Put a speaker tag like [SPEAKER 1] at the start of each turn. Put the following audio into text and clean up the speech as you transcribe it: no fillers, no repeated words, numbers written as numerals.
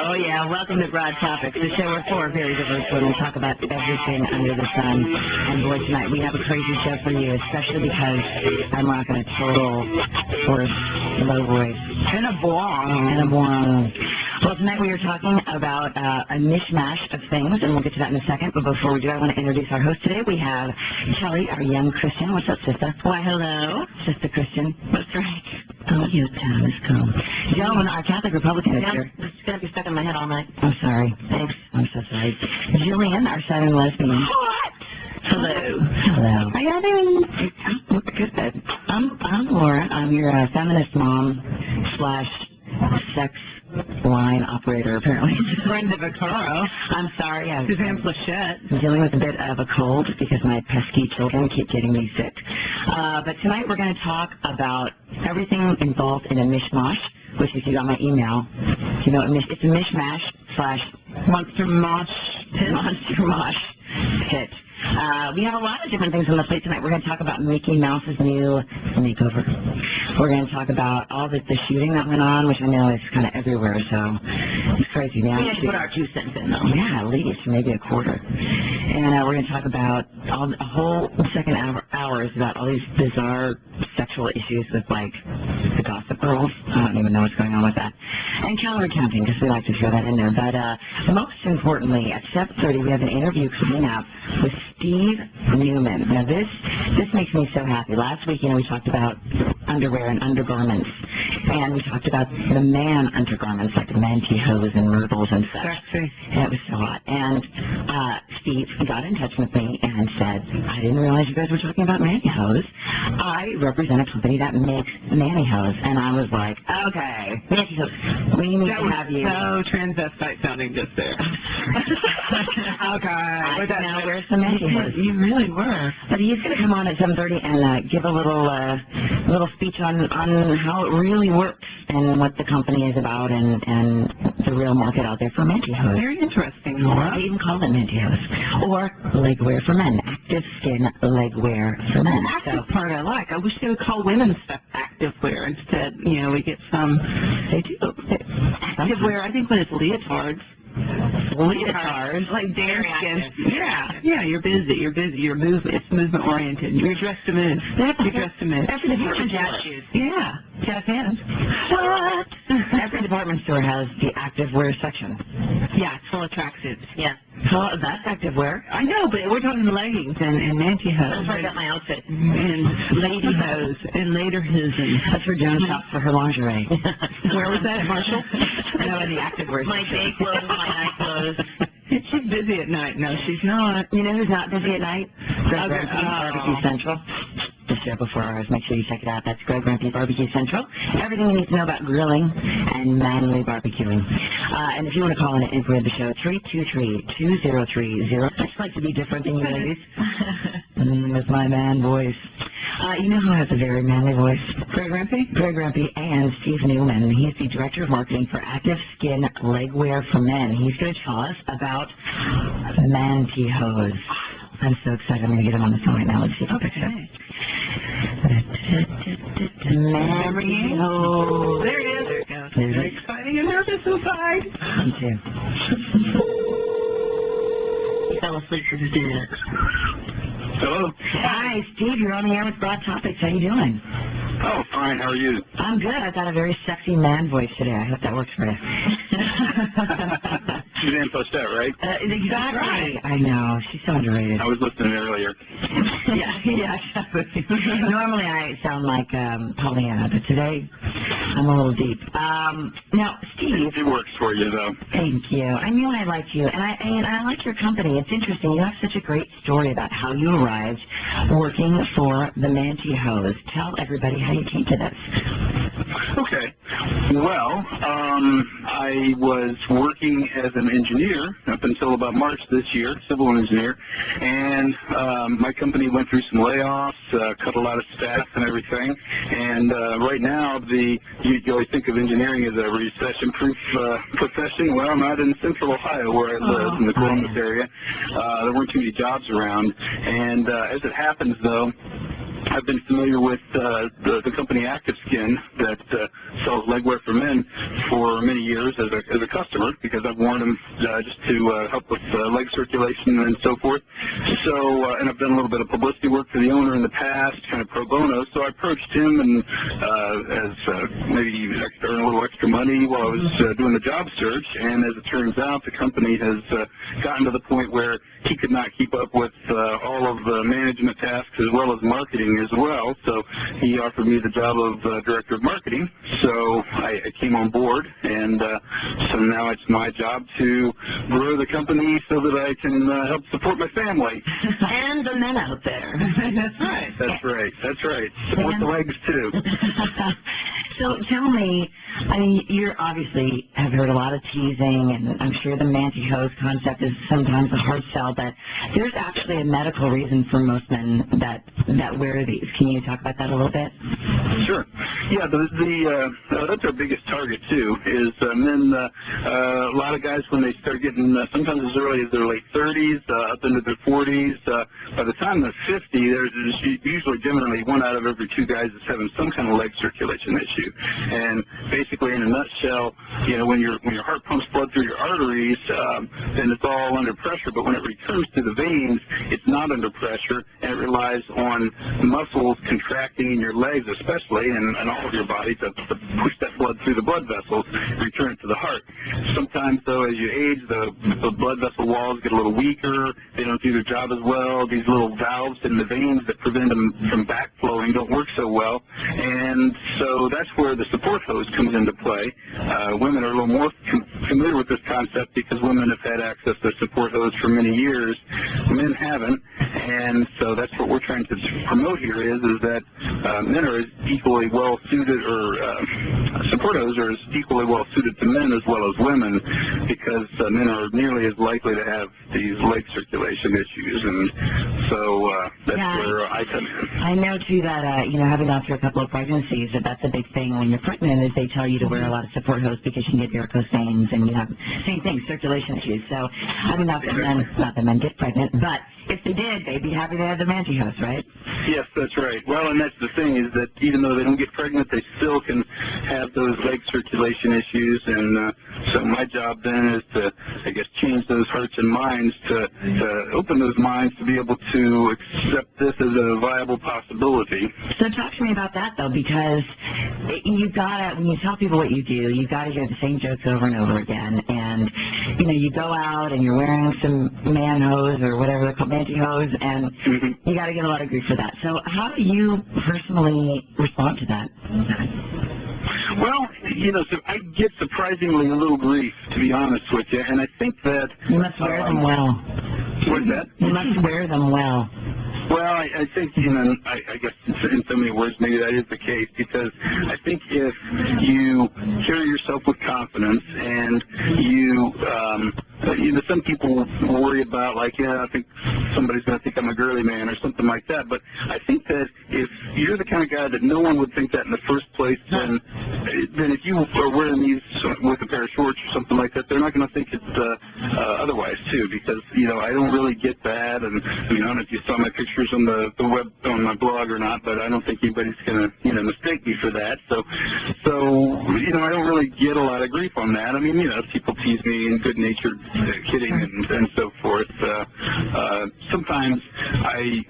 [SPEAKER 1] Oh, yeah. Welcome to Broad Topics, the show where four very diverse women talk about everything under the sun. And boy, tonight we have a crazy show for you, especially because I'm rocking a total horse low voice.
[SPEAKER 2] And a blonde.
[SPEAKER 1] And a blonde. Well, tonight we are talking about a mishmash of things, and we'll get to that in a second. But before we do, I want to introduce our host today. We have Kelly, our young Christian. What's up, sister?
[SPEAKER 2] Why, hello.
[SPEAKER 1] Sister Christian.
[SPEAKER 2] What's right?
[SPEAKER 1] Oh, you Thomas, come. Joan, our Catholic Republican is here.
[SPEAKER 2] It's going to be stuck in my head all night.
[SPEAKER 1] I'm sorry.
[SPEAKER 2] Thanks.
[SPEAKER 1] I'm so sorry. Jillian, our Southern lesbian.
[SPEAKER 2] What? Hello.
[SPEAKER 1] Hello.
[SPEAKER 2] How y'all doing?
[SPEAKER 1] Good. I'm Laura. I'm your feminist mom / sex line operator, apparently.
[SPEAKER 2] Brenda Vaccaro.
[SPEAKER 1] I'm sorry. I'm
[SPEAKER 2] Suzanne Plachette.
[SPEAKER 1] dealing with a bit of a cold because my pesky children keep getting me sick. But tonight we're going to talk about everything involved in a mishmash, which if you got my email, you know, it's a mishmash /
[SPEAKER 2] Monster Mosh.
[SPEAKER 1] Monster Mosh Pit. We have a lot of different things on the plate tonight. We're going to talk about Mickey Mouse's new makeover. We're going to talk about all the shooting that went on, which I know is kind of everywhere, so it's crazy now.
[SPEAKER 2] We have to put our 2 cents in, though.
[SPEAKER 1] Yeah, at least, maybe a quarter. And we're going to talk about a whole second hours about all these bizarre sexual issues with, like, the Gossip Girls. I don't even know what's going on with that. And calorie counting, because we like to throw that in there. But most importantly, at 7:30, we have an interview coming up with Steve Newman. Now, this makes me so happy. Last week, we talked about underwear and undergarments, and we talked about the man undergarments, like the Mantyhose and Myrtles and such.
[SPEAKER 2] Sexy.
[SPEAKER 1] And it was so hot. And Steve got in touch with me and said, I didn't realize you guys were talking about Mantyhose. I represent a company that makes Mantyhose. And I was like, okay, Mantyhose, we need to have you.
[SPEAKER 2] So transvestite sounding just there. Okay.
[SPEAKER 1] I now wear some Mantyhose.
[SPEAKER 2] You really were.
[SPEAKER 1] But he's going to come on at 7:30 and give a little speech on how it really works and what the company is about and the real market out there for Mantyhose.
[SPEAKER 2] Very interesting, Laura.
[SPEAKER 1] I even call it Mantyhose. Or legwear for men. ActivSkin legwear for men.
[SPEAKER 2] The active part I like. I wish they would call women's stuff activewear instead. We get some.
[SPEAKER 1] They do.
[SPEAKER 2] Activewear, I think when it's leotards.
[SPEAKER 1] Leotards?
[SPEAKER 2] Like dare skin. Yeah, you're busy. You're moving. It's movement oriented. You're dressed to move. You're dressed to move.
[SPEAKER 1] That's a department
[SPEAKER 2] jazz
[SPEAKER 1] store.
[SPEAKER 2] shoes. Yeah, jazz hands.
[SPEAKER 1] What? Every department store has the activewear section.
[SPEAKER 2] Yeah, it's full of tracksuits. Yeah.
[SPEAKER 1] Well, that's activewear.
[SPEAKER 2] I know, but we're talking leggings and Mantyhose.
[SPEAKER 1] That's where I got my outfit.
[SPEAKER 2] And ladyhose and laterhosen.
[SPEAKER 1] That's where Joan shops for her lingerie.
[SPEAKER 2] Where was that, at Marshall?
[SPEAKER 1] No, in the activewear
[SPEAKER 2] My
[SPEAKER 1] section.
[SPEAKER 2] day clothes, my night clothes. She's busy at night. No, she's not.
[SPEAKER 1] You know who's not busy at night? Greg
[SPEAKER 2] Okay.
[SPEAKER 1] Rempe, Barbecue Central. The show before ours. Make sure you check it out. That's Greg Rempe, Barbecue Central. Everything you need to know about grilling and manly barbecuing. And if you want to call in and inquire the show, 323-2030. I just like to be different than you ladies. With my man voice. You know who has a very manly voice?
[SPEAKER 2] Greg Rempe?
[SPEAKER 1] Greg Rempe and Steve Newman. He's the Director of Marketing for ActivSkin Legwear for Men. He's going to tell us about Mantyhose. I'm so excited. I'm going to get him on the phone right now. Let's see if I can. Mantyhose.
[SPEAKER 2] There it is. There it goes.
[SPEAKER 1] There it
[SPEAKER 2] Very
[SPEAKER 1] is.
[SPEAKER 2] exciting and nervous inside.
[SPEAKER 1] Me too.
[SPEAKER 2] He fell asleep for 15 minutes.
[SPEAKER 3] Hello.
[SPEAKER 1] Hi, Steve. You're on the air with Broad Topics. How you doing?
[SPEAKER 3] Oh, fine. How are you?
[SPEAKER 1] I'm good. I've got a very sexy man voice today. I hope that works for you.
[SPEAKER 3] Suzanne Plachette, right?
[SPEAKER 1] Exactly.
[SPEAKER 2] Right.
[SPEAKER 1] I know. She's so underrated.
[SPEAKER 3] I was listening earlier.
[SPEAKER 1] Yeah. Normally I sound like Pollyanna, but today I'm a little deep. Now, Steve.
[SPEAKER 3] It works for you, though.
[SPEAKER 1] Thank you. I knew I liked you, and I like your company. It's interesting. You have such a great story about how you arrived working for the Mantyhose. Tell everybody how you came to this.
[SPEAKER 3] Okay. Well, I was working as an engineer up until about March this year, civil engineer, and my company went through some layoffs, cut a lot of staff and everything, and right now you always think of engineering as a recession-proof profession. Well, not in central Ohio where I live, in the Columbus area. There weren't too many jobs around, and as it happens, though, I've been familiar with the company ActivSkin that sells legwear for men for many years as a customer, because I've worn them just to help with leg circulation and so forth. So, and I've done a little bit of publicity work for the owner in the past, kind of pro bono. So I approached him and as maybe earn a little extra money while I was doing the job search. And as it turns out, the company has gotten to the point where he could not keep up with all of the management tasks as well as marketing as well. So he offered me the job of director of marketing. So I came on board, and so now it's my job to grow the company so that I can help support my family.
[SPEAKER 1] And the men out there. That's right.
[SPEAKER 3] That's right. That's right. Support the legs, too.
[SPEAKER 1] So tell me, I mean, you obviously have heard a lot of teasing, and I'm sure the Mantyhose concept is sometimes a hard sell, but there's actually a medical reason for most men that wear these. Can you talk about that a little bit?
[SPEAKER 3] Sure. Yeah, that's our biggest target, too, is men. A lot of guys, when they start getting sometimes as early as their late 30s, up into their 40s, by the time they're 50, there's usually generally 1 out of every 2 guys is having some kind of leg circulation issue. And basically, in a nutshell, you know, when your heart pumps blood through your arteries, then it's all under pressure. But when it returns to the veins, it's not under pressure, and it relies on muscles contracting in your legs, especially, and all of your body to push that blood through the blood vessels, return it to the heart. Sometimes, though, as you age, the blood vessel walls get a little weaker. They don't do their job as well. These little valves in the veins that prevent them from backflowing don't work so well. And so that's where the support hose comes into play. Women are a little more familiar with this concept because women have had access to support hose for many years. Men haven't. And so that's what we're trying to promote here is that men are as equally well suited, or support hose are as equally well suited to men as well as women, because men are nearly as likely to have these leg circulation issues. And so that's where I come in.
[SPEAKER 1] I know, too, that, having gone through a couple of pregnancies, that's a big thing when you're pregnant, is they tell you to wear a lot of support hose because you can get varicose veins and you have, same thing, circulation issues. So, I mean, not that men get pregnant, but if they did, they'd be happy to have the Mantyhose, right?
[SPEAKER 3] Yes, that's right. Well, and that's the thing, is that even though they don't get pregnant, they still can have those leg circulation issues. And so my job then is to, I guess, change those hearts and minds, to open those minds to be able to accept this as a viable possibility.
[SPEAKER 1] So talk to me about that, though, because when you tell people what you do, you got to hear the same jokes over and over again. And, you go out and you're wearing some man hose or whatever they're called, Mantyhose, and you got to get a lot of grief for that. So how do you personally respond to that?
[SPEAKER 3] Well, so I get surprisingly a little grief, to be honest with you, and I think that...
[SPEAKER 1] You must wear them well.
[SPEAKER 3] What's that?
[SPEAKER 1] You must wear them well.
[SPEAKER 3] Well, I think, I guess in so many words, maybe that is the case, because I think if you carry yourself with confidence and you, some people worry about, like, I think somebody's going to think I'm a girly man or something like that, but I think that if you're the kind of guy that no one would think that in the first place, then if you are wearing these with a pair of shorts or something like that, they're not going to think it otherwise, too, because, I don't really get that, and, I don't know if you saw my pictures on the web, on my blog or not, but I don't think anybody's going to, mistake me for that, so, I don't really get a lot of grief on that. I mean, people tease me in good-natured kidding and so forth. Sometimes I